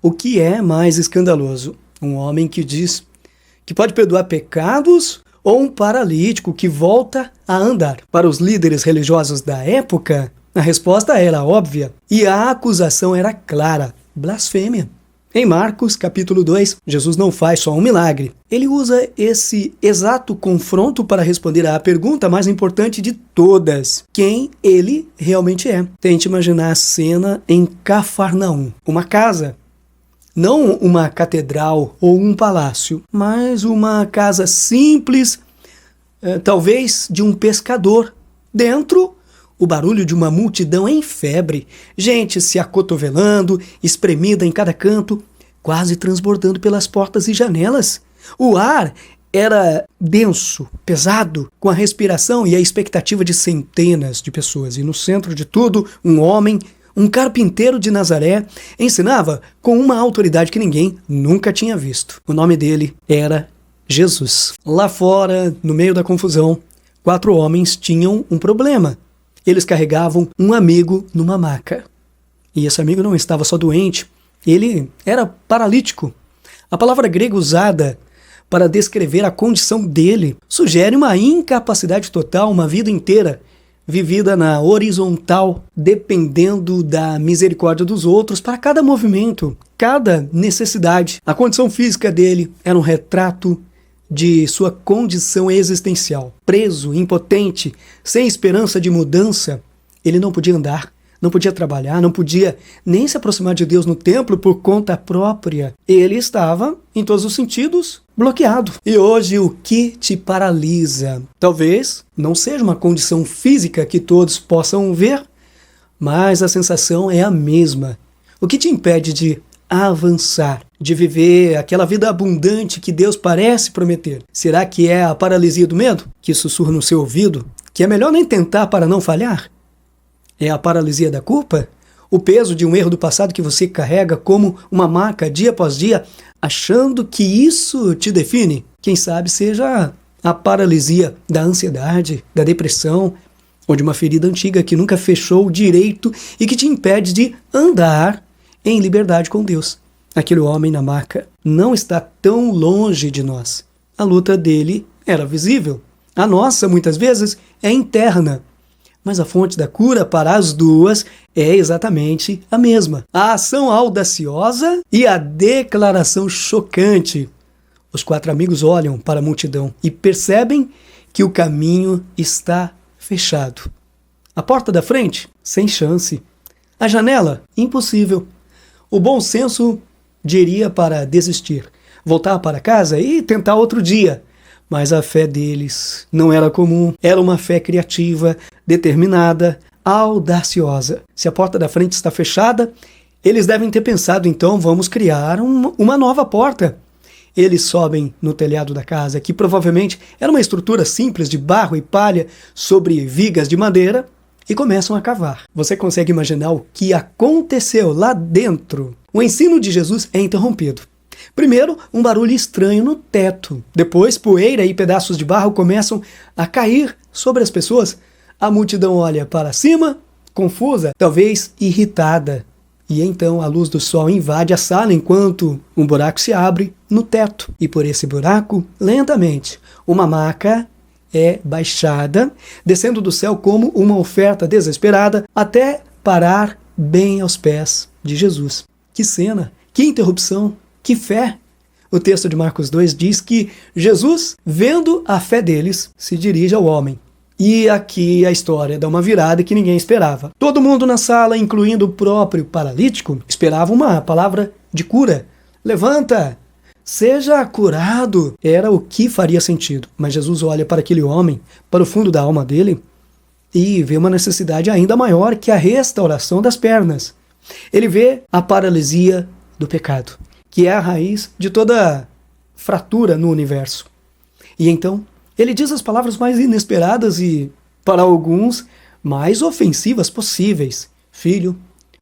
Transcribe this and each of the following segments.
O que é mais escandaloso? Um homem que diz que pode perdoar pecados ou um paralítico que volta a andar? Para os líderes religiosos da época, a resposta era óbvia e a acusação era clara: blasfêmia. Em Marcos, capítulo 2, Jesus não faz só um milagre. Ele usa esse exato confronto para responder à pergunta mais importante de todas: quem ele realmente é. Tente imaginar a cena em Cafarnaum. Uma casa, não uma catedral ou um palácio, mas uma casa simples, talvez de um pescador. Dentro, o barulho de uma multidão em febre, gente se acotovelando, espremida em cada canto, quase transbordando pelas portas e janelas. O ar era denso, pesado, com a respiração e a expectativa de centenas de pessoas. E no centro de tudo, um homem, um carpinteiro de Nazaré, ensinava com uma autoridade que ninguém nunca tinha visto. O nome dele era Jesus. Lá fora, no meio da confusão, 4 homens tinham um problema. Eles carregavam um amigo numa maca. E esse amigo não estava só doente, ele era paralítico. A palavra grega usada para descrever a condição dele sugere uma incapacidade total, uma vida inteira vivida na horizontal, dependendo da misericórdia dos outros para cada movimento, cada necessidade. A condição física dele era um retrato de sua condição existencial. Preso, impotente, sem esperança de mudança, ele não podia andar, não podia trabalhar, não podia nem se aproximar de Deus no templo por conta própria. Ele estava, em todos os sentidos, bloqueado. E hoje, o que te paralisa? Talvez não seja uma condição física que todos possam ver, mas a sensação é a mesma. O que te impede de avançar, de viver aquela vida abundante que Deus parece prometer? Será que é a paralisia do medo, que sussurra no seu ouvido, que é melhor nem tentar para não falhar? É a paralisia da culpa? O peso de um erro do passado que você carrega como uma marca dia após dia, achando que isso te define? Quem sabe seja a paralisia da ansiedade, da depressão, ou de uma ferida antiga que nunca fechou direito e que te impede de andar em liberdade com Deus. Aquele homem na maca não está tão longe de nós. A luta dele era visível. A nossa, muitas vezes, é interna. Mas a fonte da cura para as duas é exatamente a mesma. A ação audaciosa e a declaração chocante. Os 4 amigos olham para a multidão e percebem que o caminho está fechado. A porta da frente, sem chance. A janela, impossível. O bom senso diria para desistir, voltar para casa e tentar outro dia. Mas a fé deles não era comum, era uma fé criativa, determinada, audaciosa. Se a porta da frente está fechada, eles devem ter pensado, então vamos criar uma nova porta. Eles sobem no telhado da casa, que provavelmente era uma estrutura simples de barro e palha sobre vigas de madeira, e começam a cavar. Você consegue imaginar o que aconteceu lá dentro? O ensino de Jesus é interrompido. Primeiro, um barulho estranho no teto. Depois, poeira e pedaços de barro começam a cair sobre as pessoas. A multidão olha para cima, confusa, talvez irritada. E então a luz do sol invade a sala enquanto um buraco se abre no teto. E por esse buraco, lentamente, uma maca é baixada, descendo do céu como uma oferta desesperada, até parar bem aos pés de Jesus. Que cena, que interrupção, que fé! O texto de Marcos 2 diz que Jesus, vendo a fé deles, se dirige ao homem. E aqui a história dá uma virada que ninguém esperava. Todo mundo na sala, incluindo o próprio paralítico, esperava uma palavra de cura. Levanta! Seja curado! Era o que faria sentido. Mas Jesus olha para aquele homem, para o fundo da alma dele, e vê uma necessidade ainda maior que a restauração das pernas. Ele vê a paralisia do pecado, que é a raiz de toda fratura no universo. E então, ele diz as palavras mais inesperadas e, para alguns, mais ofensivas possíveis. Filho,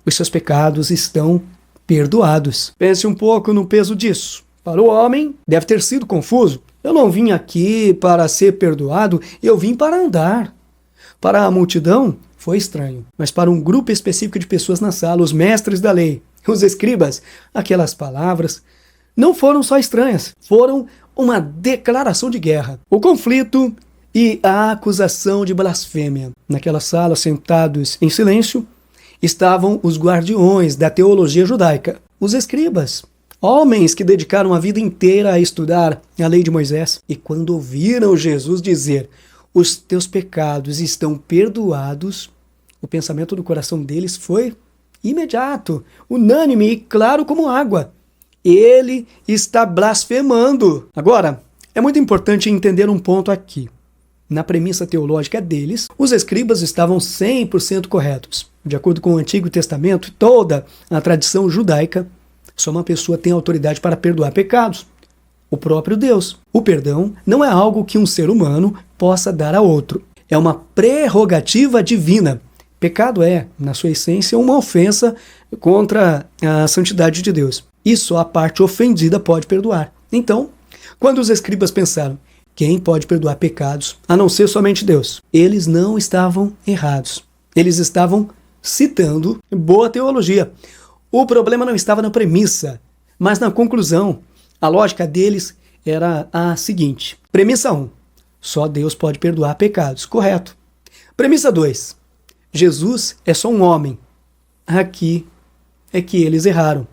os seus pecados estão perdoados. Pense um pouco no peso disso. Para o homem, deve ter sido confuso. Eu não vim aqui para ser perdoado, eu vim para andar. Para a multidão, foi estranho. Mas para um grupo específico de pessoas na sala, os mestres da lei, Os escribas, aquelas palavras, não foram só estranhas, foram uma declaração de guerra. O conflito e a acusação de blasfêmia. Naquela sala, sentados em silêncio, estavam os guardiões da teologia judaica, os escribas, homens que dedicaram a vida inteira a estudar a lei de Moisés. E quando ouviram Jesus dizer: "Os teus pecados estão perdoados", o pensamento do coração deles foi imediato, unânime e claro como água. Ele está blasfemando. Agora, é muito importante entender um ponto aqui. Na premissa teológica deles, os escribas estavam 100% corretos. De acordo com o Antigo Testamento e toda a tradição judaica, só uma pessoa tem autoridade para perdoar pecados: o próprio Deus. O perdão não é algo que um ser humano possa dar a outro. É uma prerrogativa divina. Pecado é, na sua essência, uma ofensa contra a santidade de Deus. E só a parte ofendida pode perdoar. Então, quando os escribas pensaram: quem pode perdoar pecados a não ser somente Deus? Eles não estavam errados. Eles estavam citando boa teologia. O problema não estava na premissa, mas na conclusão. A lógica deles era a seguinte: premissa 1, só Deus pode perdoar pecados. Correto. Premissa 2, Jesus é só um homem. Aqui é que eles erraram.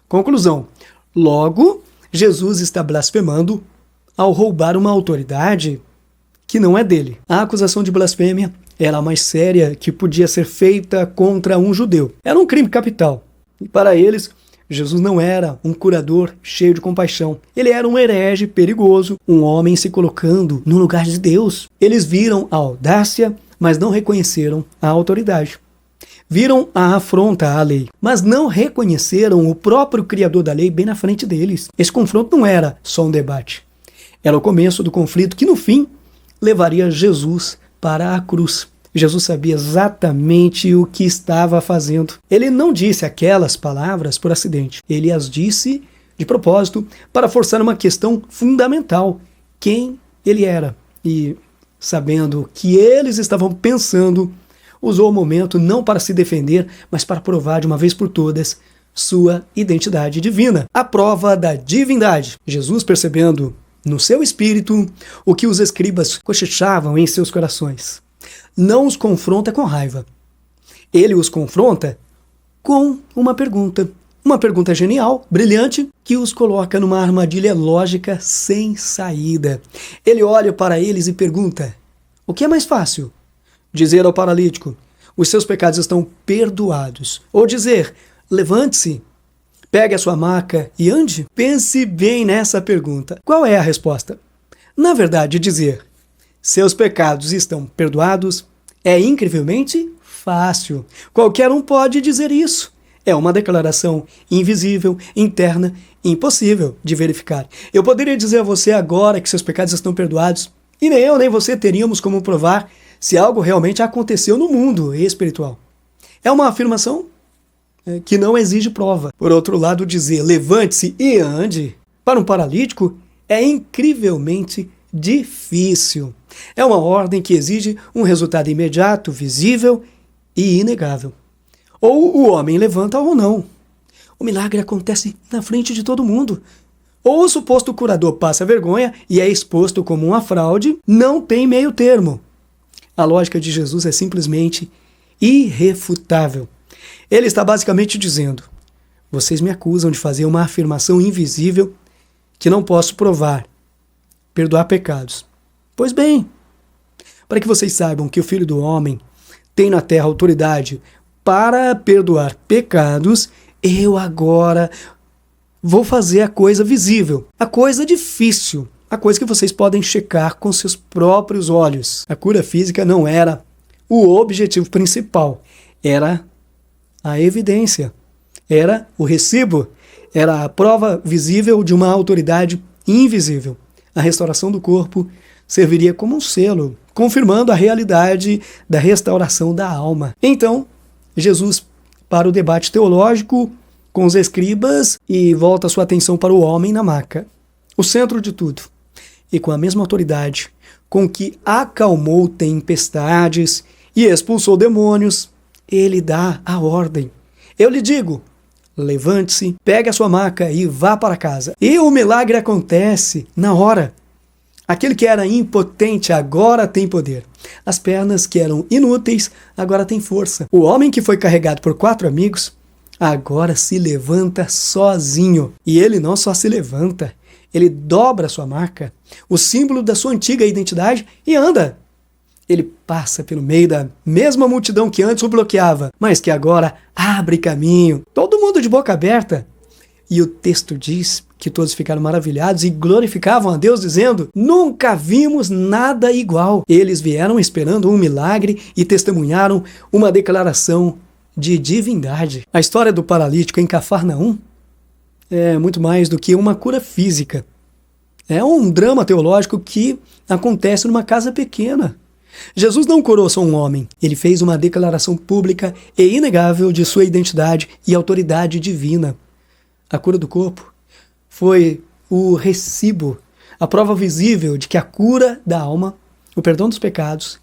Conclusão: logo, Jesus está blasfemando ao roubar uma autoridade que não é dele. A acusação de blasfêmia era a mais séria que podia ser feita contra um judeu. Era um crime capital. E para eles, Jesus não era um curador cheio de compaixão. Ele era um herege perigoso, um homem se colocando no lugar de Deus. Eles viram a audácia, mas não reconheceram a autoridade. Viram a afronta à lei, mas não reconheceram o próprio Criador da lei bem na frente deles. Esse confronto não era só um debate. Era o começo do conflito que, no fim, levaria Jesus para a cruz. Jesus sabia exatamente o que estava fazendo. Ele não disse aquelas palavras por acidente. Ele as disse de propósito para forçar uma questão fundamental: quem ele era. E, sabendo que eles estavam pensando, usou o momento não para se defender, mas para provar de uma vez por todas sua identidade divina. A prova da divindade. Jesus, percebendo no seu espírito o que os escribas cochichavam em seus corações, não os confronta com raiva. Ele os confronta com uma pergunta. Uma pergunta genial, brilhante, que os coloca numa armadilha lógica sem saída. Ele olha para eles e pergunta: o que é mais fácil? Dizer ao paralítico: os seus pecados estão perdoados? Ou dizer: levante-se, pegue a sua maca e ande? Pense bem nessa pergunta. Qual é a resposta? Na verdade, dizer seus pecados estão perdoados é incrivelmente fácil. Qualquer um pode dizer isso. É uma declaração invisível, interna, impossível de verificar. Eu poderia dizer a você agora que seus pecados estão perdoados, e nem eu nem você teríamos como provar se algo realmente aconteceu no mundo espiritual. É uma afirmação que não exige prova. Por outro lado, dizer levante-se e ande para um paralítico é incrivelmente difícil. É uma ordem que exige um resultado imediato, visível e inegável. Ou o homem levanta ou não. O milagre acontece na frente de todo mundo. Ou o suposto curador passa vergonha e é exposto como uma fraude. Não tem meio termo. A lógica de Jesus é simplesmente irrefutável. Ele está basicamente dizendo: vocês me acusam de fazer uma afirmação invisível que não posso provar, perdoar pecados. Pois bem, para que vocês saibam que o Filho do Homem tem na terra autoridade para perdoar pecados, eu agora vou fazer a coisa visível, a coisa difícil, a coisa que vocês podem checar com seus próprios olhos. A cura física não era o objetivo principal, era a evidência, era o recibo, era a prova visível de uma autoridade invisível. A restauração do corpo serviria como um selo, confirmando a realidade da restauração da alma. Então, Jesus para o debate teológico com os escribas e volta sua atenção para o homem na maca, o centro de tudo. E com a mesma autoridade com que acalmou tempestades e expulsou demônios, ele dá a ordem. Eu lhe digo, levante-se, pegue a sua maca e vá para casa. E o milagre acontece na hora. Aquele que era impotente agora tem poder. As pernas que eram inúteis agora têm força. O homem que foi carregado por 4 amigos agora se levanta sozinho. E ele não só se levanta, ele dobra sua maca, o símbolo da sua antiga identidade, e anda. Ele passa pelo meio da mesma multidão que antes o bloqueava, mas que agora abre caminho. Todo mundo de boca aberta. E o texto diz que todos ficaram maravilhados e glorificavam a Deus, dizendo: nunca vimos nada igual. Eles vieram esperando um milagre e testemunharam uma declaração de divindade. A história do paralítico em Cafarnaum é muito mais do que uma cura física. É um drama teológico que acontece numa casa pequena. Jesus não curou só um homem, ele fez uma declaração pública e inegável de sua identidade e autoridade divina. A cura do corpo foi o recibo, a prova visível de que a cura da alma, o perdão dos pecados,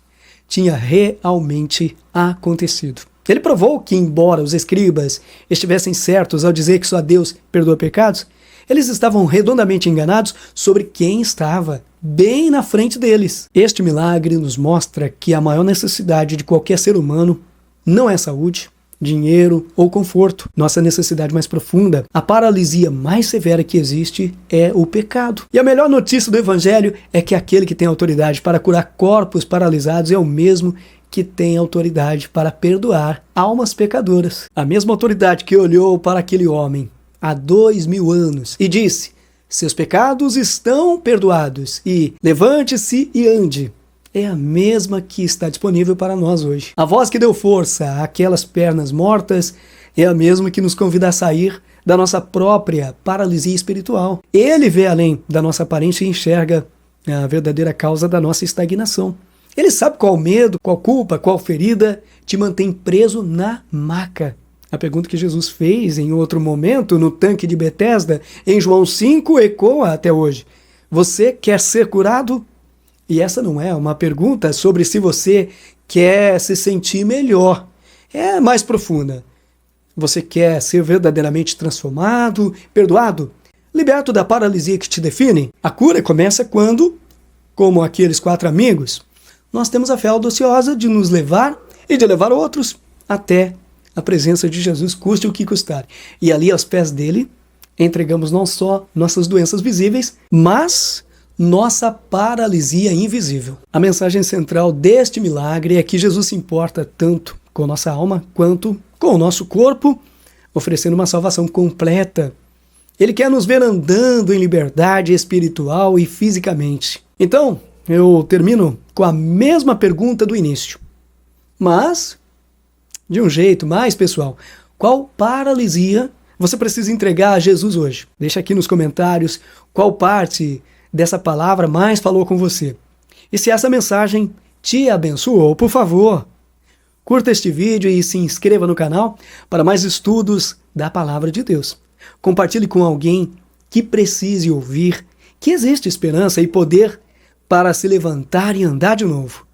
tinha realmente acontecido. Ele provou que, embora os escribas estivessem certos ao dizer que só Deus perdoa pecados, eles estavam redondamente enganados sobre quem estava bem na frente deles. Este milagre nos mostra que a maior necessidade de qualquer ser humano não é saúde, dinheiro ou conforto. Nossa necessidade mais profunda, a paralisia mais severa que existe, é o pecado. E a melhor notícia do Evangelho é que aquele que tem autoridade para curar corpos paralisados é o mesmo que tem autoridade para perdoar almas pecadoras. A mesma autoridade que olhou para aquele homem há 2000 anos e disse: seus pecados estão perdoados e levante-se e ande, é a mesma que está disponível para nós hoje. A voz que deu força àquelas pernas mortas é a mesma que nos convida a sair da nossa própria paralisia espiritual. Ele vê além da nossa aparência e enxerga a verdadeira causa da nossa estagnação. Ele sabe qual medo, qual culpa, qual ferida te mantém preso na maca. A pergunta que Jesus fez em outro momento no tanque de Betesda, em João 5, ecoa até hoje. Você quer ser curado? E essa não é uma pergunta sobre se você quer se sentir melhor. É mais profunda. Você quer ser verdadeiramente transformado, perdoado, liberto da paralisia que te define? A cura começa quando, como aqueles 4 amigos, nós temos a fé audaciosa de nos levar e de levar outros até a presença de Jesus, custe o que custar. E ali, aos pés dele, entregamos não só nossas doenças visíveis, mas nossa paralisia invisível. A mensagem central deste milagre é que Jesus se importa tanto com nossa alma quanto com o nosso corpo, oferecendo uma salvação completa. Ele quer nos ver andando em liberdade espiritual e fisicamente. Então, eu termino com a mesma pergunta do início, mas de um jeito mais pessoal. Qual paralisia você precisa entregar a Jesus hoje? Deixa aqui nos comentários qual parte dessa palavra mais falou com você. E se essa mensagem te abençoou, por favor, curta este vídeo e se inscreva no canal para mais estudos da Palavra de Deus. Compartilhe com alguém que precise ouvir que existe esperança e poder para se levantar e andar de novo.